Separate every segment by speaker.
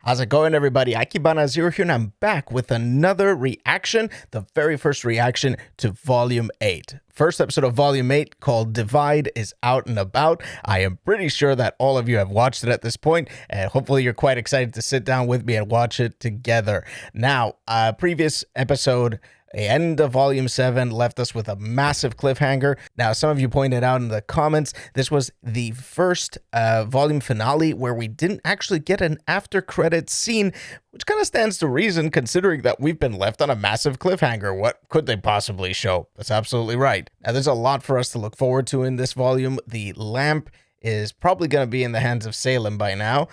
Speaker 1: How's it going, everybody? Akibana Zero here, and I'm back with another reaction, the very first reaction to Volume 8. First episode of Volume 8, called Divide, is out and about. I am pretty sure that all of you have watched it at this point, and hopefully you're quite excited to sit down with me and watch it together. Now, previous episode, the end of Volume 7 left us with a massive cliffhanger. Now, some of you pointed out in the comments, this was the first volume finale where we didn't actually get an after-credits scene, which kind of stands to reason considering that we've been left on a massive cliffhanger. What could they possibly show? That's absolutely right. Now, there's a lot for us to look forward to in this volume. The lamp is probably going to be in the hands of Salem by now.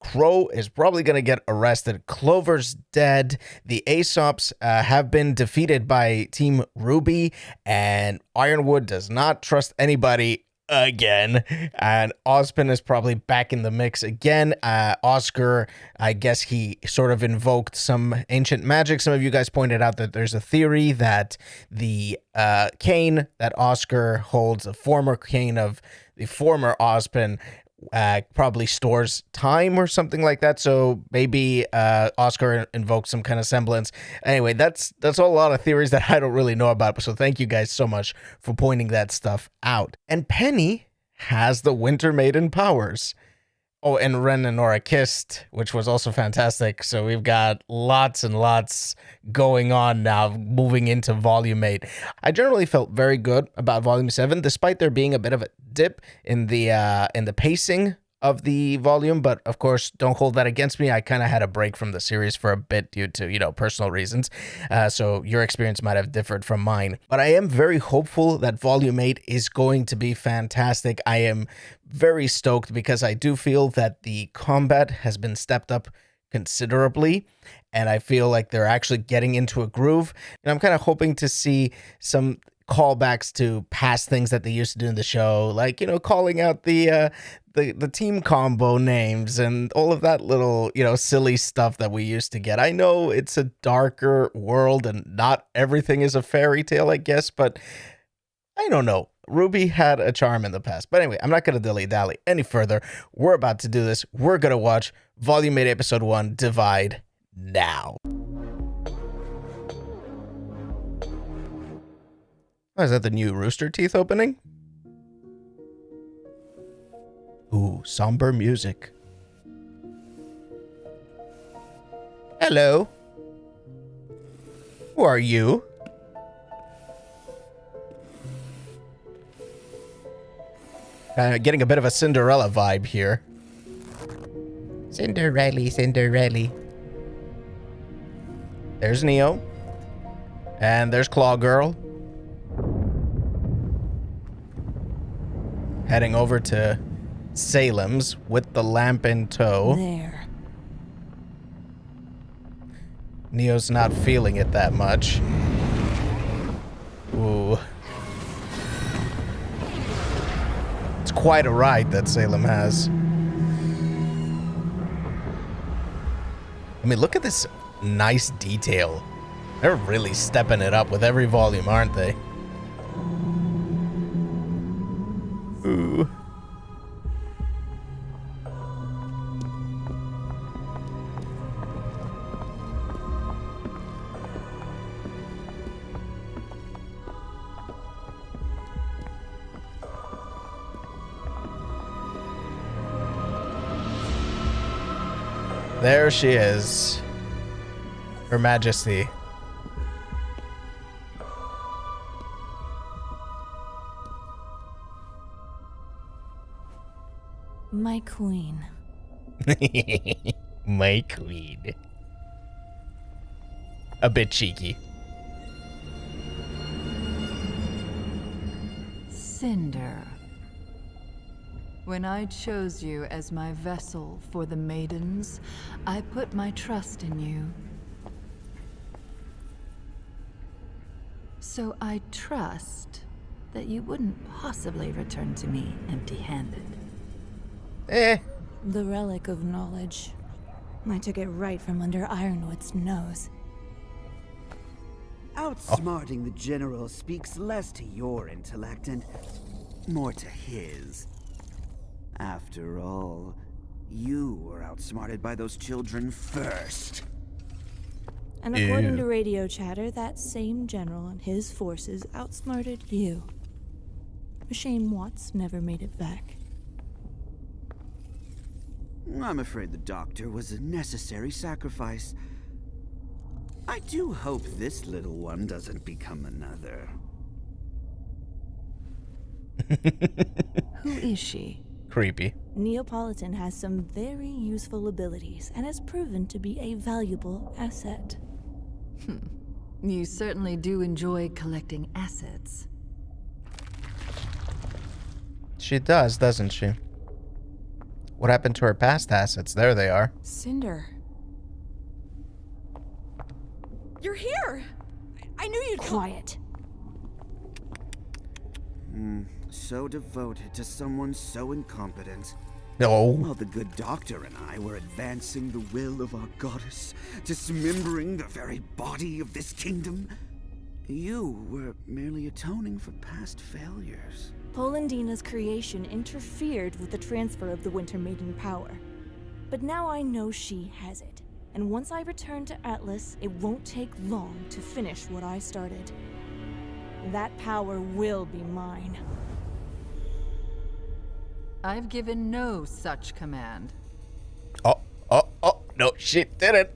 Speaker 1: Crow is probably going to get arrested. Clover's dead. The Aesops have been defeated by Team RWBY, and Ironwood does not trust anybody again. And Ozpin is probably back in the mix again. Oscar, I guess he sort of invoked some ancient magic. Some of you guys pointed out that there's a theory that the cane that Oscar holds, a former cane of the former Ozpin, probably stores time or something like that. So maybe Oscar invokes some kind of semblance. Anyway, that's a lot of theories that I don't really know about. So thank you guys so much for pointing that stuff out. And Penny has the Winter Maiden powers. Oh, and Ren and Nora kissed, which was also fantastic. So we've got lots and lots going on now, moving into Volume 8. I generally felt very good about Volume 7, despite there being a bit of a dip in the pacing of the volume. But of course, don't hold that against me. I kind of had a break from the series for a bit due to, personal reasons. So your experience might have differed from mine. But I am very hopeful that Volume 8 is going to be fantastic. I am very stoked because I do feel that the combat has been stepped up considerably, and I feel like they're actually getting into a groove. And I'm kind of hoping to see some callbacks to past things that they used to do in the show, like, calling out the team combo names and all of that little, silly stuff that we used to get. I know it's a darker world and not everything is a fairy tale, I guess, but I don't know. RWBY had a charm in the past. But anyway, I'm not going to dilly-dally any further. We're about to do this. We're going to watch Volume 8, Episode 1, Divide, now. Oh, is that the new Rooster Teeth opening? Ooh, somber music. Hello. Who are you? Getting a bit of a Cinderella vibe here. Cinderella, Cinderella. There's Neo. And there's Claw Girl. Heading over to Salem's with the lamp in tow.
Speaker 2: There.
Speaker 1: Neo's not feeling it that much. Ooh. It's quite a ride that Salem has. I mean, look at this nice detail. They're really stepping it up with every volume, aren't they? Ooh. There she is. Her Majesty.
Speaker 2: My queen.
Speaker 1: My queen. A bit cheeky.
Speaker 3: Cinder. When I chose you as my vessel for the maidens, I put my trust in you. So I trust that you wouldn't possibly return to me empty-handed.
Speaker 2: The relic of knowledge. I took it right from under Ironwood's nose.
Speaker 4: Outsmarting the general speaks less to your intellect and more to his. After all, You were outsmarted by those children first.
Speaker 2: And according to radio chatter, that same general and his forces outsmarted you. A shame Watts never made it back.
Speaker 4: I'm afraid the doctor was a necessary sacrifice. I do hope this little one doesn't become another.
Speaker 3: Who is she?
Speaker 1: Creepy.
Speaker 2: Neapolitan has some very useful abilities and has proven to be a valuable asset.
Speaker 3: You certainly do enjoy collecting assets.
Speaker 1: She does, doesn't she? What happened to her past assets? There they are.
Speaker 5: Cinder. You're here! I knew you'd
Speaker 2: Quiet.
Speaker 4: So devoted to someone so incompetent.
Speaker 1: No.
Speaker 4: While the good doctor and I were advancing the will of our goddess, dismembering the very body of this kingdom, you were merely atoning for past failures.
Speaker 2: Polendina's creation interfered with the transfer of the Winter Maiden power. But now I know she has it. And once I return to Atlas, it won't take long to finish what I started. That power will be mine.
Speaker 3: I've given no such command.
Speaker 1: Oh, no, she didn't.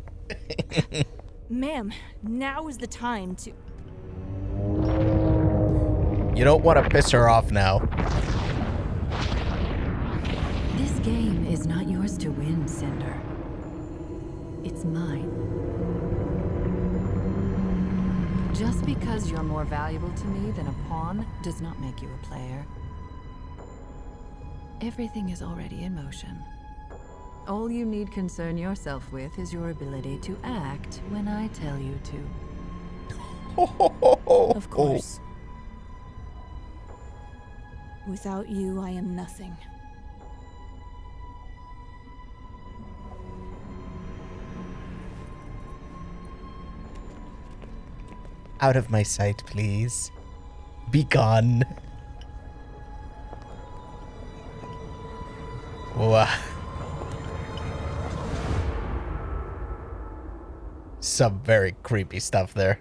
Speaker 2: Ma'am, now is the time to...
Speaker 1: You don't want to piss her off now.
Speaker 3: This game is not yours to win, Cinder. It's mine. Just because you're more valuable to me than a pawn does not make you a player. Everything is already in motion. All you need concern yourself with is your ability to act when I tell you to.
Speaker 2: Of course. Without you, I am nothing.
Speaker 1: Out of my sight, please. Be gone. Wow. Some very creepy stuff there.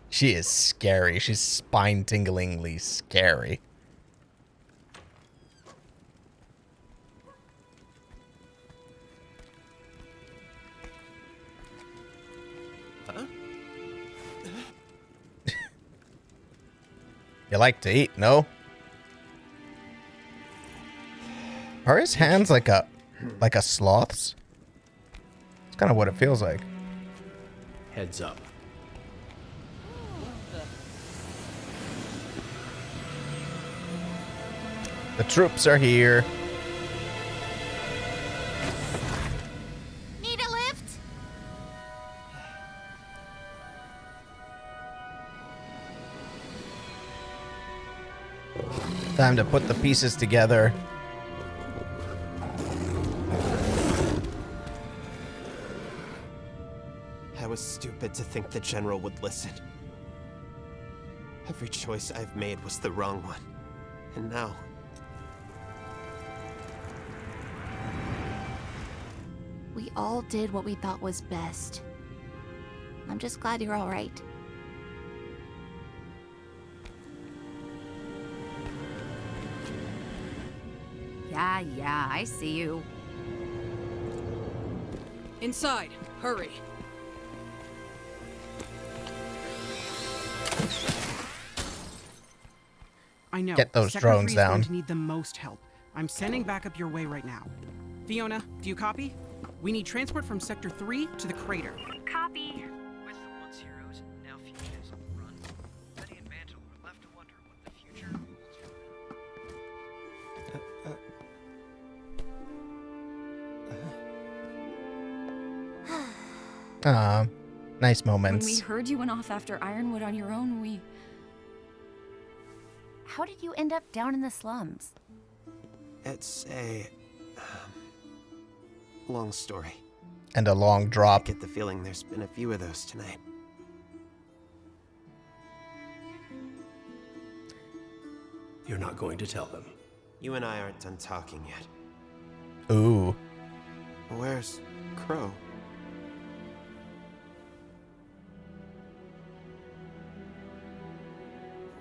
Speaker 1: She is scary. She's spine-tinglingly scary. You like to eat, no? Are his hands like a sloth's? It's kind of what it feels like.
Speaker 6: Heads up.
Speaker 1: The troops are here.
Speaker 7: Need a lift?
Speaker 1: Time to put the pieces together.
Speaker 6: I was stupid to think the general would listen. Every choice I've made was the wrong one. And now...
Speaker 7: We all did what we thought was best. I'm just glad you're all right. Yeah, I see you.
Speaker 5: Inside. Hurry.
Speaker 8: I know.
Speaker 1: Get those
Speaker 8: Sector 3
Speaker 1: drones
Speaker 8: is
Speaker 1: down.
Speaker 8: going to need the most help. I'm sending backup your way right now. Fiona, do you copy? We need transport from Sector 3 to the crater.
Speaker 7: Copy.
Speaker 9: With the once heroes, now fugitives on the run, Betty and Mantle are left to wonder what the future holds for them.
Speaker 1: Ah, nice
Speaker 10: When we
Speaker 1: moments.
Speaker 10: heard you went off after Ironwood on your own, we...
Speaker 7: How did you end up down in the slums?
Speaker 6: It's a... long story.
Speaker 1: And a long
Speaker 6: I
Speaker 1: drop.
Speaker 6: get the feeling there's been a few of those tonight.
Speaker 11: You're not going to tell them.
Speaker 6: You and I aren't done talking yet.
Speaker 1: Ooh.
Speaker 6: Where's Crow?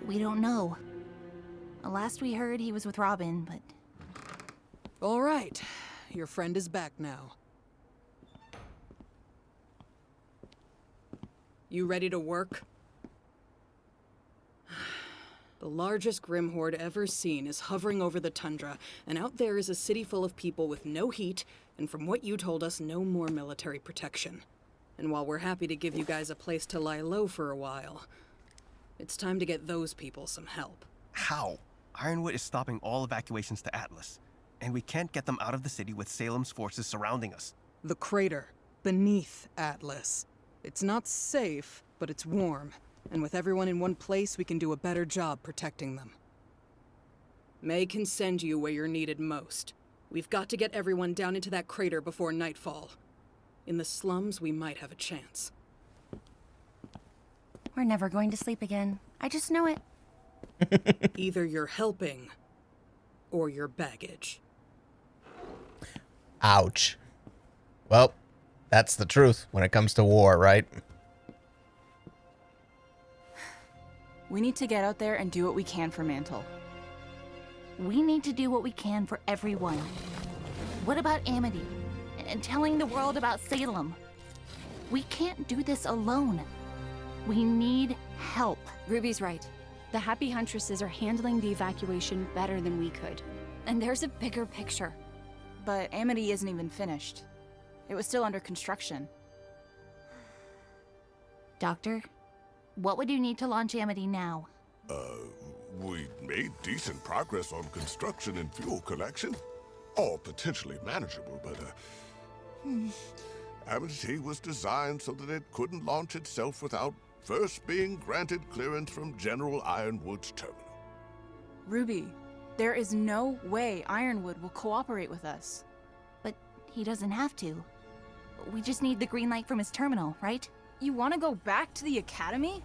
Speaker 7: We don't know. Last we heard, he was with Robin, but...
Speaker 5: All right. Your friend is back now. You ready to work? The largest Grim Horde ever seen is hovering over the tundra, and out there is a city full of people with no heat, and from what you told us, no more military protection. And while we're happy to give you guys a place to lie low for a while, it's time to get those people some help.
Speaker 11: How? Ironwood is stopping all evacuations to Atlas, and we can't get them out of the city with Salem's forces surrounding us.
Speaker 5: The crater, beneath Atlas. It's not safe, but it's warm. And with everyone in one place, we can do a better job protecting them. May can send you where you're needed most. We've got to get everyone down into that crater before nightfall. In the slums, we might have a chance.
Speaker 10: We're never going to sleep again. I just know it.
Speaker 5: Either you're helping, or you're baggage.
Speaker 1: Ouch. Well, that's the truth when it comes to war, right?
Speaker 12: We need to get out there and do what we can for Mantle.
Speaker 7: We need to do what we can for everyone. What about Amity? And telling the world about Salem? We can't do this alone. We need help.
Speaker 10: Ruby's right. The Happy Huntresses are handling the evacuation better than we could. And there's a bigger picture.
Speaker 12: But Amity isn't even finished. It was still under construction.
Speaker 7: Doctor, what would you need to launch Amity now?
Speaker 13: We made decent progress on construction and fuel collection. All potentially manageable, but, Amity was designed so that it couldn't launch itself without first being granted clearance from General Ironwood's terminal.
Speaker 12: Ruby, there is no way Ironwood will cooperate with us.
Speaker 7: But he doesn't have to. We just need the green light from his terminal, right?
Speaker 12: You want to go back to the Academy?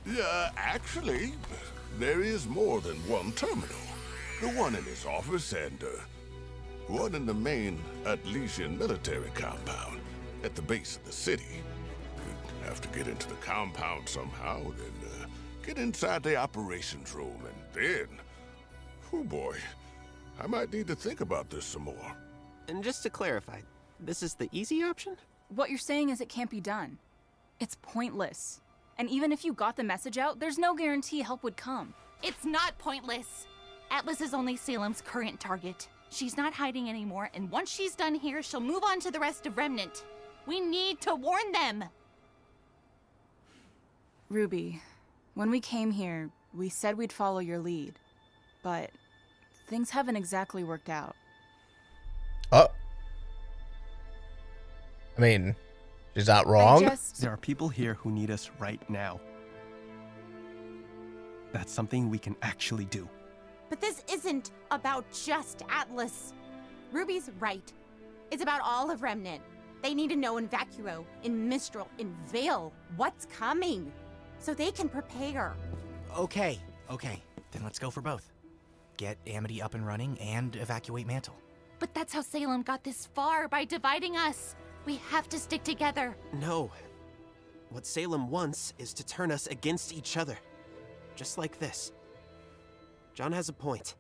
Speaker 13: Yeah, actually, there is more than one terminal. The one in his office and, one in the main Atlesian military compound at the base of the city. You'd have to get into the compound somehow, then, get inside the operations room, and then... Oh boy, I might need to think about this some more.
Speaker 6: And just to clarify, this is the easy option?
Speaker 12: What you're saying is it can't be done. It's pointless. And even if you got the message out, there's no guarantee help would come.
Speaker 7: It's not pointless. Atlas is only Salem's current target. She's not hiding anymore, and once she's done here, she'll move on to the rest of Remnant. We need to warn them!
Speaker 12: Ruby, when we came here, we said we'd follow your lead. But things haven't exactly worked out.
Speaker 1: Oh. I mean, she's not wrong.
Speaker 11: There are people here who need us right now. That's something we can actually do.
Speaker 14: But this isn't about just Atlas. Ruby's right. It's about all of Remnant. They need to know in Vacuo, in Mistral, in Vale, what's coming, so they can prepare.
Speaker 15: Okay. Then let's go for both. Get Amity up and running and evacuate Mantle.
Speaker 7: But that's how Salem got this far, by dividing us. We have to stick together.
Speaker 6: No. What Salem wants is to turn us against each other. Just like this. John has a point.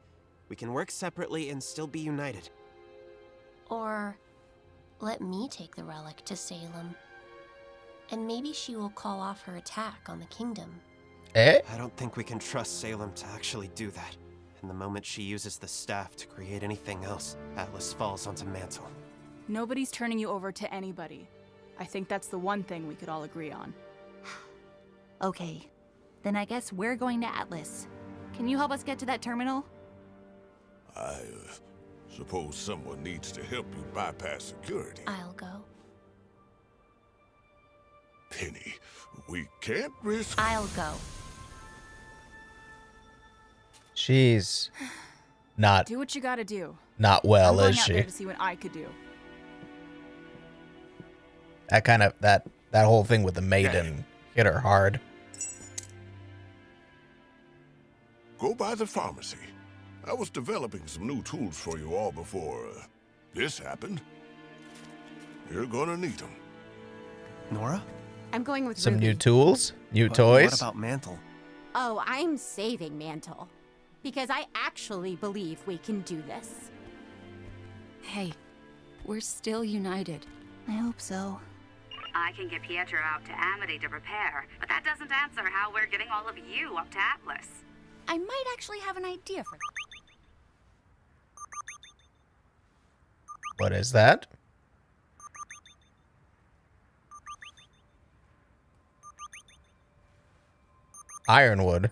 Speaker 6: We can work separately and still be united.
Speaker 16: Or let me take the relic to Salem. And maybe she will call off her attack on the kingdom.
Speaker 6: I don't think we can trust Salem to actually do that. And the moment she uses the staff to create anything else, Atlas falls onto Mantle.
Speaker 12: Nobody's turning you over to anybody. I think that's the one thing we could all agree on.
Speaker 7: Okay, then I guess we're going to Atlas. Can you help us get to that terminal?
Speaker 13: I suppose someone needs to help you bypass security.
Speaker 16: I'll go.
Speaker 13: Penny, we can't risk...
Speaker 16: I'll go.
Speaker 1: She's not...
Speaker 12: Do what you gotta do.
Speaker 1: Not well,
Speaker 12: I'm
Speaker 1: is
Speaker 12: going out
Speaker 1: she?
Speaker 12: there to see what I could do.
Speaker 1: That kind of... That whole thing with the maiden hit her hard.
Speaker 13: Go by the pharmacy. I was developing some new tools for you all before this happened. You're gonna need them.
Speaker 11: Nora?
Speaker 14: I'm going with
Speaker 1: Some
Speaker 14: Ruby.
Speaker 1: new tools? New
Speaker 11: But
Speaker 1: toys?
Speaker 11: What about Mantle?
Speaker 14: Oh, I'm saving Mantle. Because I actually believe we can do this.
Speaker 10: Hey, we're still united.
Speaker 7: I hope so.
Speaker 17: I can get Pietro out to Amity to repair, but that doesn't answer how we're getting all of you up to Atlas.
Speaker 7: I might actually have an idea for
Speaker 1: What is that? Ironwood.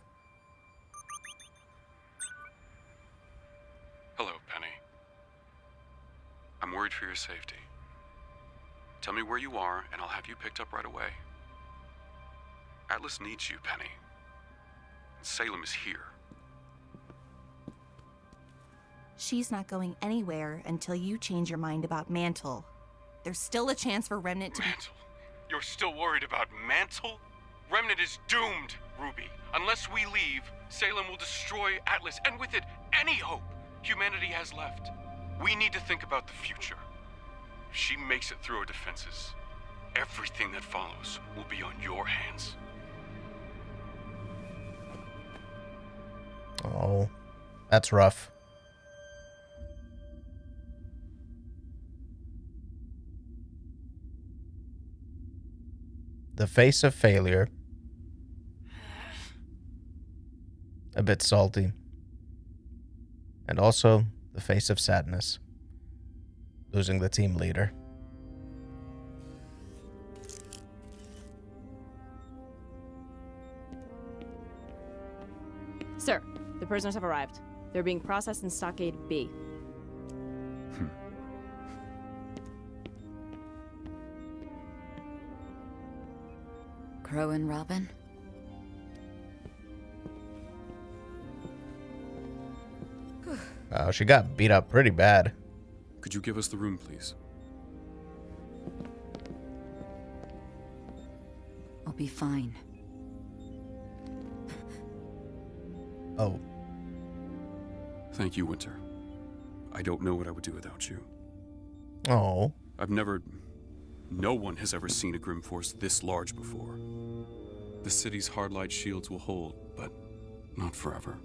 Speaker 18: Hello, Penny. I'm worried for your safety. Tell me where you are, and I'll have you picked up right away. Atlas needs you, Penny. And Salem is here.
Speaker 7: She's not going anywhere until you change your mind about Mantle. There's still a chance for Remnant to
Speaker 18: Mantle? You're still worried about Mantle? Remnant is doomed, Ruby. Unless we leave, Salem will destroy Atlas, and with it, any hope humanity has left. We need to think about the future. If she makes it through her defenses, everything that follows will be on your hands.
Speaker 1: Oh, that's rough. The face of failure. A bit salty. And also the face of sadness. Losing the team leader.
Speaker 19: Sir, the prisoners have arrived. They're being processed in Stockade B.
Speaker 3: Crow and Robin?
Speaker 1: Oh, she got beat up pretty bad.
Speaker 18: Could you give us the room, please?
Speaker 3: I'll be fine.
Speaker 1: Oh.
Speaker 18: Thank you, Winter. I don't know what I would do without you.
Speaker 1: Oh.
Speaker 18: No one has ever seen a Grim Force this large before. The city's hardlight shields will hold, but not forever.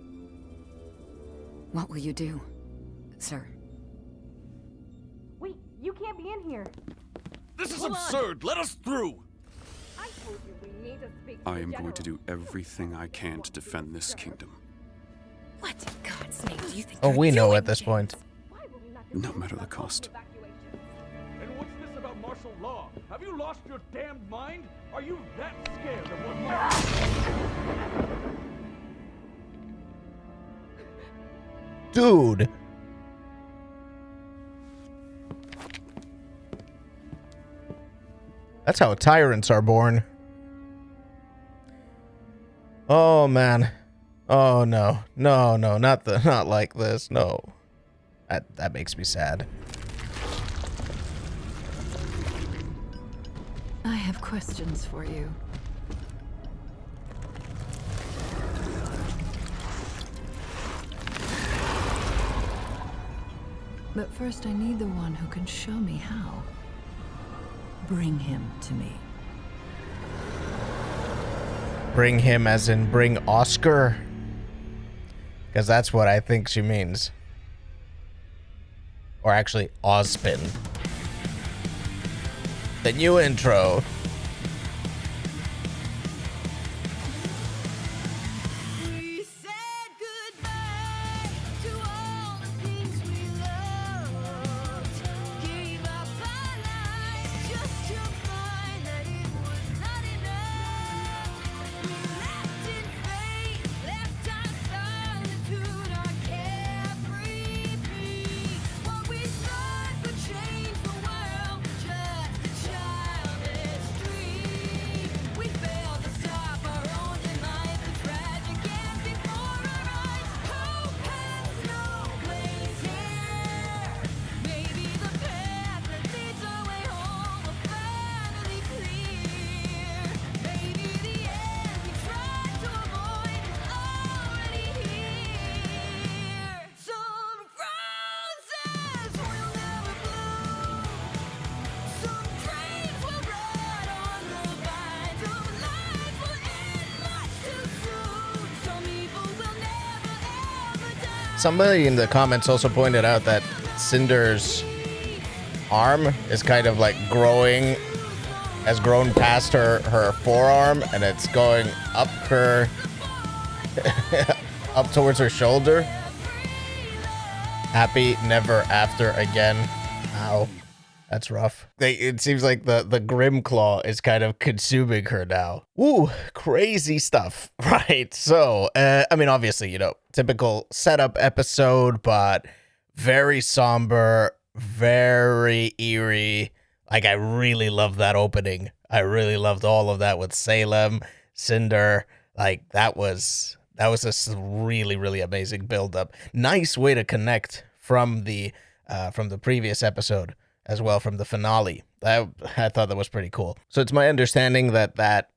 Speaker 3: What will you do, sir?
Speaker 19: Wait, you can't be in here.
Speaker 20: This is absurd! Let us through!
Speaker 19: I told you we need to speak to
Speaker 18: I
Speaker 19: the
Speaker 18: am going
Speaker 19: General.
Speaker 18: to do everything I can to defend this kingdom.
Speaker 3: What in God's name do you think
Speaker 1: Oh,
Speaker 3: you're
Speaker 1: we know
Speaker 3: doing?
Speaker 1: at this point.
Speaker 18: No matter the cost.
Speaker 20: And what's this about martial law? Have you lost your damned mind? Are you that scared of what might...
Speaker 1: Dude. That's how tyrants are born. Oh man. Oh no. No, not like this. No. That makes me sad.
Speaker 3: I have questions for you. But first I need the one who can show me how. Bring him to me.
Speaker 1: Bring him as in bring Oscar? Because that's what I think she means. Or actually, Ozpin. The new intro. Somebody in the comments also pointed out that Cinder's arm is kind of like has grown past her forearm, and it's going up her, up towards her shoulder. Happy never after again. Ow. That's rough. It seems like the Grim Claw is kind of consuming her now. Ooh, crazy stuff. Right. So, I mean, obviously, you know, typical setup episode, but very somber, very eerie. Like, I really love that opening. I really loved all of that with Salem, Cinder. Like, that was a really, really amazing build-up. Nice way to connect from the previous episode as well, from the finale. I thought that was pretty cool. So it's my understanding that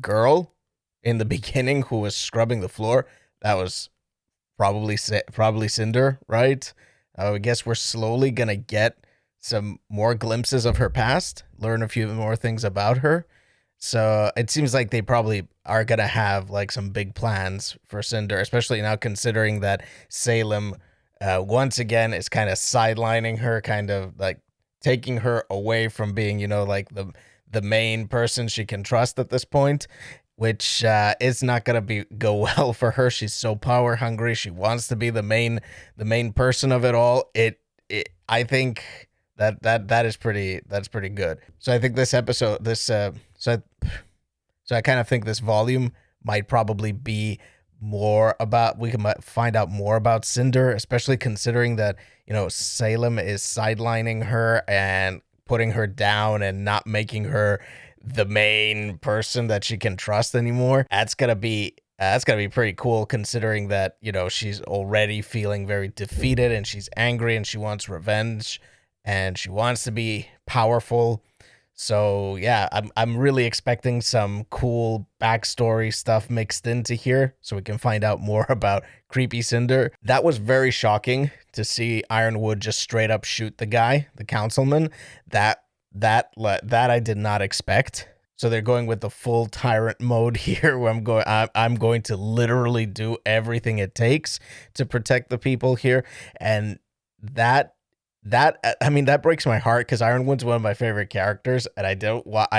Speaker 1: girl in the beginning who was scrubbing the floor, that was probably Cinder, right? I guess we're slowly gonna get some more glimpses of her past, learn a few more things about her. So it seems like they probably are gonna have like some big plans for Cinder, especially now considering that Salem once again is kind of sidelining her, kind of like taking her away from being, you know, like the main person she can trust at this point, which is not gonna go well for her. She's so power hungry. She wants to be the main person of it all. I think that's pretty good. So I think this episode, so I kind of think this volume might probably be more about, we can find out more about Cinder, especially considering that, you know, Salem is sidelining her and putting her down and not making her the main person that she can trust anymore. That's gonna be pretty cool, considering that, you know, she's already feeling very defeated and she's angry and she wants revenge and she wants to be powerful. So yeah, I'm really expecting some cool backstory stuff mixed into here so we can find out more about creepy Cinder. That was very shocking to see Ironwood just straight up shoot the guy, the councilman. That I did not expect. So they're going with the full tyrant mode here, where I'm going to literally do everything it takes to protect the people here, and that breaks my heart, because Ironwood's one of my favorite characters, and I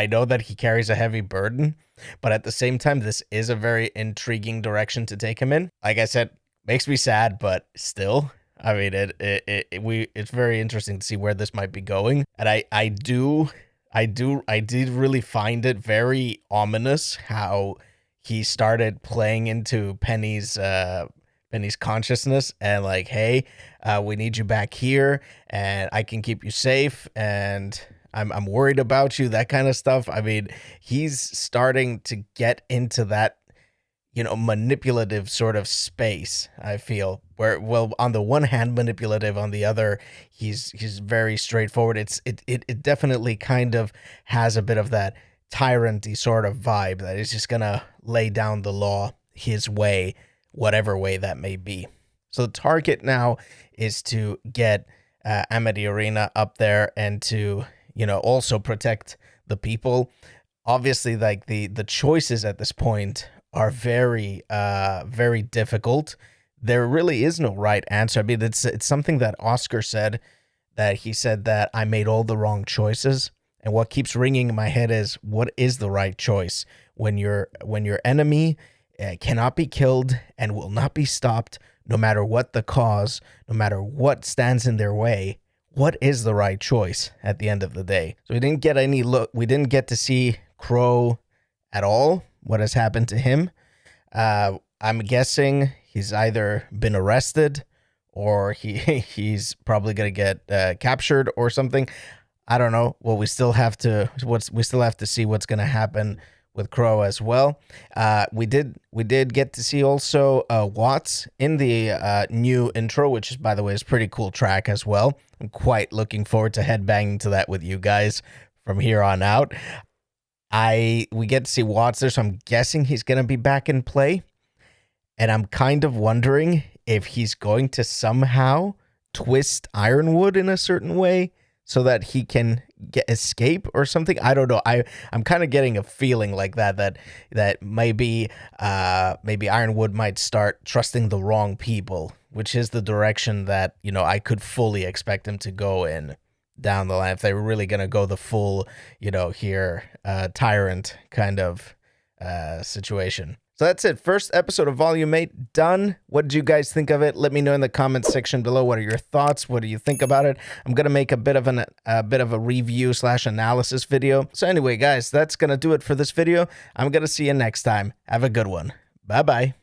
Speaker 1: know that he carries a heavy burden, but at the same time, this is a very intriguing direction to take him in. Like I said, makes me sad, but still, I mean, it's very interesting to see where this might be going, and I did really find it very ominous how he started playing into Penny's consciousness and like, hey, we need you back here and I can keep you safe and I'm worried about you, that kind of stuff. I mean, he's starting to get into that, you know, manipulative sort of space, I feel, where, well, on the one hand manipulative, on the other he's very straightforward. It definitely kind of has a bit of that tyrant-y sort of vibe, that he's just gonna lay down the law his way, whatever way that may be. So the target now is to get Amity Arena up there and to, you know, also protect the people. Obviously, like the choices at this point are very difficult. There really is no right answer. I mean, it's something that Oscar said, that he said that I made all the wrong choices. And what keeps ringing in my head is, what is the right choice when your enemy cannot be killed and will not be stopped, no matter what the cause, no matter what stands in their way? What is the right choice at the end of the day? So we didn't get we didn't get to see Crow at all. What has happened to him? I'm guessing he's either been arrested or he's probably gonna get captured or something. I don't know. Well, we still have to see what's gonna happen with Crow as well. We did get to see also Watts in the new intro, which is, by the way, is a pretty cool track as well. I'm quite looking forward to headbanging to that with you guys from here on out. We get to see Watts there, so I'm guessing he's gonna be back in play. And I'm kind of wondering if he's going to somehow twist Ironwood in a certain way so that he can escape or something. I don't know. I'm kind of getting a feeling like that maybe Ironwood might start trusting the wrong people which is the direction that, you know, I could fully expect him to go in down the line, if they were really going to go the full, you know, here, tyrant kind of situation. So that's it. First episode of Volume 8 done. What did you guys think of it? Let me know in the comments section below. What are your thoughts? What do you think about it? I'm gonna make a bit of a review / analysis video. So anyway, guys, that's gonna do it for this video. I'm gonna see you next time. Have a good one. Bye bye.